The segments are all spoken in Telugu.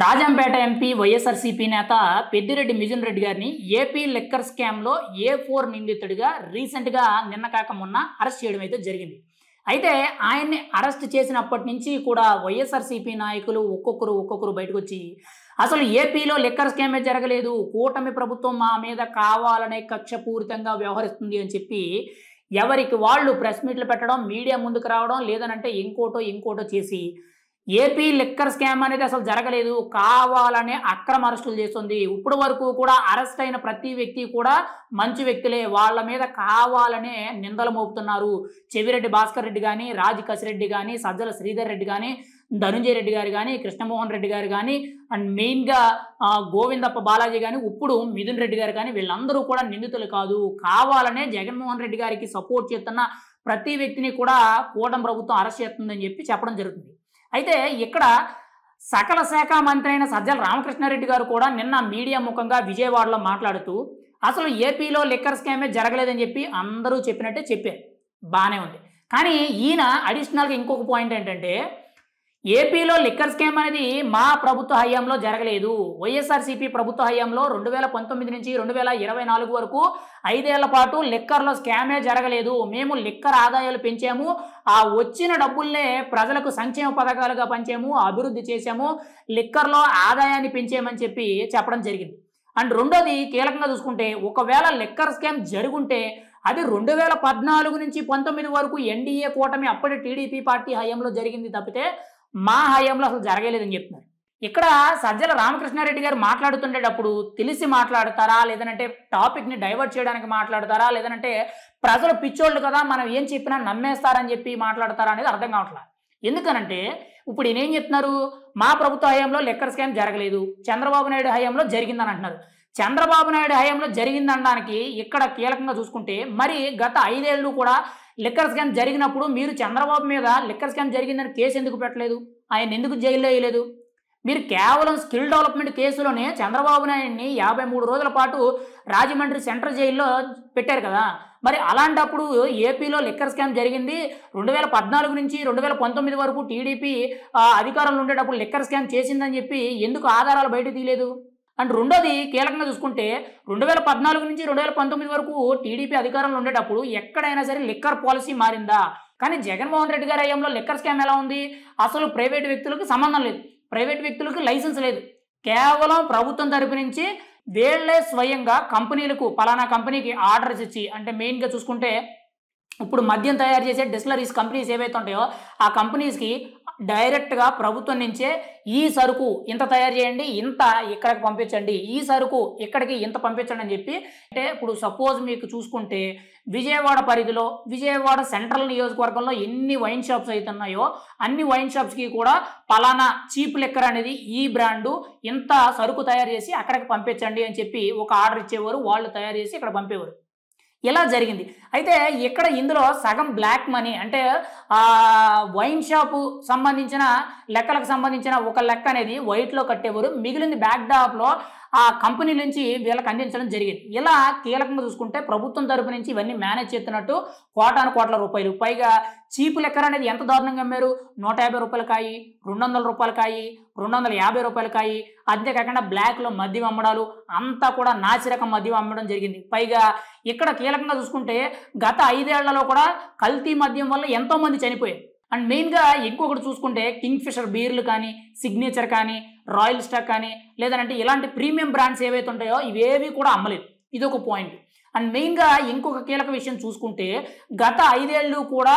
రాజంపేట ఎంపీ వైఎస్ఆర్సీపీ నేత పెద్దిరెడ్డి మిథున్ రెడ్డి గారిని ఏపీ లిక్కర్ స్కామ్లో A4 నిందితుడిగా రీసెంట్గా నిన్న కాక మొన్న అరెస్ట్ చేయడం అయితే జరిగింది. అయితే ఆయన్ని అరెస్ట్ చేసినప్పటి నుంచి కూడా వైఎస్ఆర్సీపీ నాయకులు ఒక్కొక్కరు బయటకు వచ్చి అసలు ఏపీలో లిక్కర్ స్కామే జరగలేదు, కూటమి ప్రభుత్వం మా మీద కావాలనే కక్షపూరితంగా వ్యవహరిస్తుంది అని చెప్పి ఎవరికి వాళ్ళు ప్రెస్ మీట్లు పెట్టడం, మీడియా ముందుకు రావడం, లేదనంటే ఇంకోటో చేసి ఏపీ లిక్కర్ స్కామ్ అనేది అసలు జరగలేదు, కావాలనే అక్రమ అరెస్టులు చేస్తుంది. ఇప్పుడు వరకు కూడా అరెస్ట్ అయిన ప్రతి వ్యక్తి కూడా మంచి వ్యక్తులే, వాళ్ళ మీద కావాలనే నిందలు మోపుతున్నారు. చెవిరెడ్డి భాస్కర్ రెడ్డి కానీ, రాజ్ కసిరెడ్డి కానీ, సజ్జల శ్రీధర్ రెడ్డి కానీ, ధనుంజయ రెడ్డి గారు కానీ, కృష్ణమోహన్ రెడ్డి గారు కానీ, అండ్ మెయిన్గా గోవిందప్ప బాలాజీ కానీ, ఇప్పుడు మిథున్ రెడ్డి గారు కానీ, వీళ్ళందరూ కూడా నిందితులు కాదు. కావాలనే జగన్మోహన్ రెడ్డి గారికి సపోర్ట్ చేస్తున్న ప్రతి వ్యక్తిని కూడా కూటమి ప్రభుత్వం అరెస్ట్ చేస్తుందని చెప్పి చెప్పడం జరుగుతుంది. అయితే ఇక్కడ సకల శాఖ మంత్రి అయిన సజ్జల రామకృష్ణారెడ్డి గారు కూడా నిన్న మీడియా ముఖంగా విజయవాడలో మాట్లాడుతూ అసలు ఏపీలో లిక్కర్ స్కామే జరగలేదని చెప్పి అందరూ చెప్పినట్టే చెప్పారు, బాగానే ఉంది. కానీ ఈయన అడిషనల్గా ఇంకొక పాయింట్ ఏంటంటే ఏపీలో లిక్కర్ స్కామ్ అనేది మా ప్రభుత్వ హయాంలో జరగలేదు. వైఎస్ఆర్సీపీ ప్రభుత్వ హయాంలో 2019 నుంచి 2024 వరకు 5 ఏళ్ల పాటు లిక్కర్లో స్కామే జరగలేదు. మేము లిక్కర్ ఆదాయాలు పెంచాము, ఆ వచ్చిన డబ్బుల్నే ప్రజలకు సంక్షేమ పథకాలుగా పంచాము, అభివృద్ధి చేశాము, లిక్కర్లో ఆదాయాన్ని పెంచామని చెప్పి చెప్పడం జరిగింది. అండ్ రెండోది కీలకంగా చూసుకుంటే ఒకవేళ లిక్కర్ స్కామ్ జరుగుంటే అది 2014 నుంచి 19 వరకు ఎన్డీఏ కూటమి అప్పటి టీడీపీ పార్టీ హయాంలో జరిగింది తప్పితే మా హయాంలో అసలు జరగలేదని చెప్తున్నారు. ఇక్కడ సజ్జల రామకృష్ణారెడ్డి గారు మాట్లాడుతుండేటప్పుడు తెలిసి మాట్లాడతారా, లేదనంటే టాపిక్ని డైవర్ట్ చేయడానికి మాట్లాడతారా, లేదనంటే ప్రజలు పిచ్చోళ్ళు కదా మనం ఏం చెప్పినా నమ్మేస్తారని చెప్పి మాట్లాడతారా అనేది అర్థం కావట్లేదు. ఎందుకనంటే ఇప్పుడు ఈయన ఏం చెప్తున్నారు, మా ప్రభుత్వ హయాంలో లిక్కర్ స్కామ్ జరగలేదు, చంద్రబాబు నాయుడు హయాంలో జరిగిందని అంటున్నారు. చంద్రబాబు నాయుడు హయాంలో జరిగిందనడానికి ఇక్కడ కీలకంగా చూసుకుంటే మరి గత 5 ఏళ్ళు కూడా లిక్కర్ స్కామ్ జరిగినప్పుడు మీరు చంద్రబాబు మీద లిక్కర్ స్కామ్ జరిగిందని కేసు ఎందుకు పెట్టలేదు, ఆయన ఎందుకు జైల్లో వేయలేదు? మీరు కేవలం స్కిల్ డెవలప్మెంట్ కేసులోనే చంద్రబాబు నాయుడిని 53 రోజుల పాటు రాజమండ్రి సెంట్రల్ జైల్లో పెట్టారు కదా. మరి అలాంటప్పుడు ఏపీలో లిక్కర్ స్కామ్ జరిగింది 2014 నుంచి 2019 వరకు టీడీపీ అధికారంలో ఉండేటప్పుడు లిక్కర్ స్కామ్ చేసిందని చెప్పి ఎందుకు ఆధారాలు బయట తీయలేదు? అండ్ రెండోది కీలకంగా చూసుకుంటే 2014 నుంచి 2019 వరకు టీడీపీ అధికారంలో ఉండేటప్పుడు ఎక్కడైనా సరే లిక్కర్ పాలసీ మారిందా? కానీ జగన్మోహన్ రెడ్డి గారి హయాంలో లిక్కర్ స్కామ్ ఎలా ఉంది? అసలు ప్రైవేట్ వ్యక్తులకు సంబంధం లేదు, ప్రైవేట్ వ్యక్తులకు లైసెన్స్ లేదు, కేవలం ప్రభుత్వం తరపు నుంచి వీళ్లే స్వయంగా కంపెనీలకు పలానా కంపెనీకి ఆర్డర్స్ ఇచ్చి, అంటే మెయిన్గా చూసుకుంటే ఇప్పుడు మద్యం తయారు చేసే డిస్టిలరీస్ కంపెనీస్ ఏవైతే ఉంటాయో ఆ కంపెనీస్కి డైరెక్ట్గా ప్రభుత్వం నుంచే ఈ సరుకు ఇంత తయారు చేయండి, ఇంత ఇక్కడికి పంపించండి, ఈ సరుకు ఇక్కడికి ఇంత పంపించండి అని చెప్పి. అంటే ఇప్పుడు సపోజ్ మీకు చూసుకుంటే విజయవాడ పరిధిలో విజయవాడ సెంట్రల్ నియోజకవర్గంలో ఎన్ని వైన్ షాప్స్ అయితే ఉన్నాయో అన్ని వైన్ షాప్స్కి కూడా పలానా చీప్ లిక్కర్ అనేది ఈ బ్రాండు ఇంత సరుకు తయారు చేసి అక్కడికి పంపించండి అని చెప్పి ఒక ఆర్డర్ ఇచ్చేవారు, వాళ్ళు తయారు చేసి ఇక్కడ పంపేవారు. ఇలా జరిగింది. అయితే ఇక్కడ ఇందులో సగం బ్లాక్ మనీ, అంటే వైన్ షాపు సంబంధించిన లెక్కలకు సంబంధించిన ఒక లెక్క అనేది వైట్లో కట్టేవారు, మిగిలింది బ్యాక్ డ్రాప్లో ఆ కంపెనీ నుంచి వీళ్ళకి అందించడం జరిగింది. ఇలా కీలకంగా చూసుకుంటే ప్రభుత్వం తరపు నుంచి ఇవన్నీ మేనేజ్ చేస్తున్నట్టు కోట్ల రూపాయలు. పైగా చీపు లెక్కర్ అనేది ఎంత దారుణంగా అమ్మారు, 150 రూపాయల కాయి, 200 రూపాయల కాయి, 250 రూపాయల కాయి, అంతేకాకుండా బ్లాక్లో మద్యం అమ్మడాలు, అంతా కూడా నాసిరకం మద్యం అమ్మడం జరిగింది. పైగా ఇక్కడ కీలకంగా చూసుకుంటే గత 5 ఏళ్లలో కూడా కల్తీ మద్యం వల్ల ఎంతోమంది చనిపోయారు. అండ్ మెయిన్గా ఇంకొకటి చూసుకుంటే కింగ్ ఫిషర్ బీర్లు కానీ, సిగ్నేచర్ కానీ, రాయల్ స్టాక్ కానీ, లేదంటే ఇలాంటి ప్రీమియం బ్రాండ్స్ ఏవైతే ఉంటాయో ఇవేవి కూడా అమ్మలేదు. ఇది ఒక పాయింట్. అండ్ మెయిన్గా ఇంకొక కీలక విషయం చూసుకుంటే గత 5 ఏళ్ళు కూడా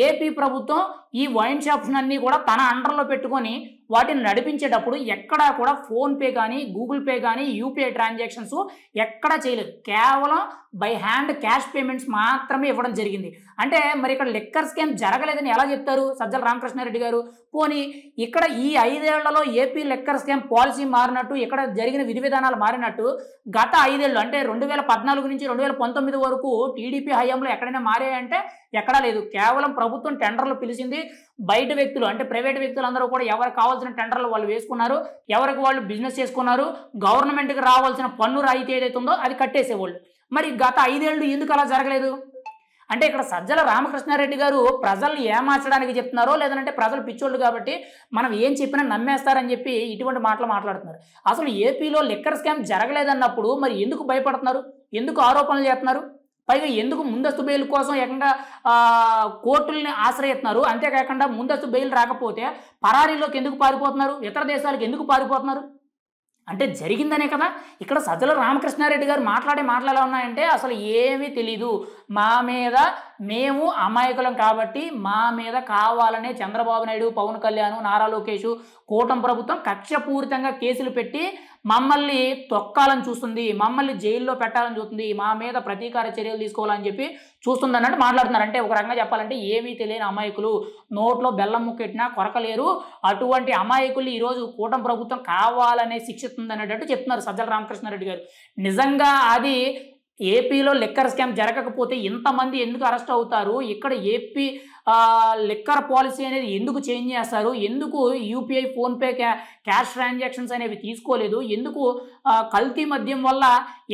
ఏపీ ప్రభుత్వం ఈ వైన్ షాప్స్ అన్నీ కూడా తన అండర్లో పెట్టుకొని వాటిని నడిపించేటప్పుడు ఎక్కడా కూడా ఫోన్పే కానీ, గూగుల్ పే కానీ, యూపీఐ ట్రాన్సాక్షన్స్ ఎక్కడా చేయలేదు, కేవలం బై హ్యాండ్ క్యాష్ పేమెంట్స్ మాత్రమే ఇవ్వడం జరిగింది. అంటే మరి ఇక్కడ లిక్కర్ స్కామ్ జరగలేదని ఎలా చెప్తారు సజ్జల రామకృష్ణారెడ్డి గారు? పోనీ ఇక్కడ ఈ 5 ఏళ్లలో ఏపీ లిక్కర్ స్కామ్ పాలసీ మారినట్టు, ఇక్కడ జరిగిన విధి విధానాలు మారినట్టు గత 5 ఏళ్ళు అంటే 2014 నుంచి 2019 వరకు టీడీపీ హయాంలో ఎక్కడైనా మారాయంటే ఎక్కడా లేదు. కేవలం ప్రభుత్వం టెండర్లు పిలిచింది, బయట వ్యక్తులు అంటే ప్రైవేట్ వ్యక్తులు అందరూ కూడా ఎవరికి కావాల్సిన టెండర్లు వాళ్ళు వేసుకున్నారు, ఎవరికి వాళ్ళు బిజినెస్ చేసుకున్నారు, గవర్నమెంట్కి రావాల్సిన పన్ను రాయితీ ఏదైతే ఉందో అది కట్టేసేవాళ్ళు. మరి గత 5 ఏళ్ళు ఎందుకు అలా జరగలేదు? అంటే ఇక్కడ సజ్జల రామకృష్ణారెడ్డి గారు ప్రజల్ని ఏమార్చడానికి చెప్తున్నారో, లేదంటే ప్రజలు పిచ్చోళ్ళు కాబట్టి మనం ఏం చెప్పినా నమ్మేస్తారని చెప్పి ఇటువంటి మాటలు మాట్లాడుతున్నారు. అసలు ఏపీలో లిక్కర్ స్కామ్ జరగలేదన్నప్పుడు మరి ఎందుకు భయపడుతున్నారు? ఎందుకు ఆరోపణలు చేస్తున్నారు? పైగా ఎందుకు ముందస్తు బెయిల్ కోసం ఏకంగా కోర్టుల్ని ఆశ్రయిస్తున్నారు? అంతేకాకుండా ముందస్తు బెయిల్ రాకపోతే పరారీలోకి ఎందుకు పారిపోతున్నారు? ఇతర దేశాలకు ఎందుకు పారిపోతున్నారు? అంటే జరిగిందనే కదా. ఇక్కడ సజ్జల రామకృష్ణారెడ్డి గారు మాట్లాడే మాటలు ఎలా ఉన్నాయంటే అసలు ఏమీ తెలీదు, మా మీద మేము అమాయకులం కాబట్టి మా మీద కావాలనే చంద్రబాబు నాయుడు, పవన్ కళ్యాణ్, నారా లోకేష్, కూటమి ప్రభుత్వం కక్షపూరితంగా కేసులు పెట్టి మమ్మల్ని తొక్కాలని చూస్తుంది, మమ్మల్ని జైల్లో పెట్టాలని చూస్తుంది, మా మీద ప్రతీకార చర్యలు తీసుకోవాలని చెప్పి చూస్తుంది అన్నట్టు మాట్లాడుతున్నారు. అంటే ఒక రకంగా చెప్పాలంటే ఏమీ తెలియని అమాయకులు, నోట్లో బెల్లం ముక్కెట్టినా కొరకలేరు, అటువంటి అమాయకులు ఈరోజు కూటమి ప్రభుత్వం కావాలనే శిక్షిస్తుంది అనేటట్టు చెప్తున్నారు సజ్జల రామకృష్ణారెడ్డి గారు. నిజంగా అది ఏపీలో లిక్కర్ స్కామ్ జరగకపోతే ఇంతమంది ఎందుకు అరెస్ట్ అవుతారు? ఇక్కడ ఏపీ లిక్కర్ పాలసీ అనేది ఎందుకు చేంజ్ చేస్తారు? ఎందుకు యూపీఐ, ఫోన్పే, క్యాష్ ట్రాన్సాక్షన్స్ అనేవి తీసుకోలేదు? ఎందుకు కల్తీ మద్యం వల్ల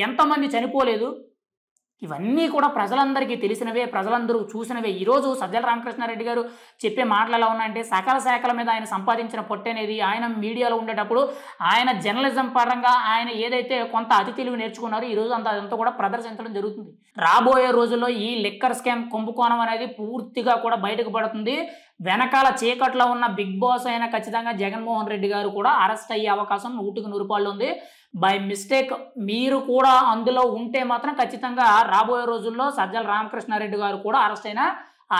ఎంతమంది చనిపోలేదు? ఇవన్నీ కూడా ప్రజలందరికీ తెలిసినవే, ప్రజలందరూ చూసినవే. ఈరోజు సజ్జల రామకృష్ణారెడ్డి గారు చెప్పే మాటలు ఎలా ఉన్నాయంటే సకల శాఖల మీద ఆయన సంపాదించిన పొట్టు అనేది ఆయన మీడియాలో ఉండేటప్పుడు ఆయన జర్నలిజం పరంగా ఆయన ఏదైతే కొంత అతి తెలివి నేర్చుకున్నారో ఈరోజు అదంతా కూడా ప్రదర్శించడం జరుగుతుంది. రాబోయే రోజుల్లో ఈ లిక్కర్ స్కామ్ కుంభకోణం అనేది పూర్తిగా కూడా బయటకు పడుతుంది. వెనకాల చీకట్లో ఉన్న బిగ్ బాస్ అయినా ఖచ్చితంగా జగన్మోహన్ రెడ్డి గారు కూడా అరెస్ట్ అయ్యే అవకాశం 100% ఉంది. బై మిస్టేక్ మీరు కూడా అందులో ఉంటే మాత్రం ఖచ్చితంగా రాబోయే రోజుల్లో సజ్జల రామకృష్ణారెడ్డి గారు కూడా అరెస్ట్ అయినా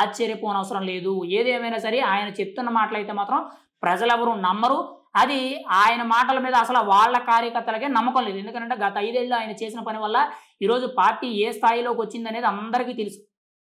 ఆశ్చర్యపోనవసరం లేదు. ఏదేమైనా సరే ఆయన చెప్తున్న మాటలు అయితే మాత్రం ప్రజలెవరూ నమ్మరు. అది ఆయన మాటల మీద అసలు వాళ్ళ కార్యకర్తలకే నమ్మకం లేదు. ఎందుకంటే గత 5 ఏళ్ళు ఆయన చేసిన పని వల్ల ఈరోజు పార్టీ ఏ స్థాయిలోకి వచ్చిందనేది అందరికీ తెలుసు.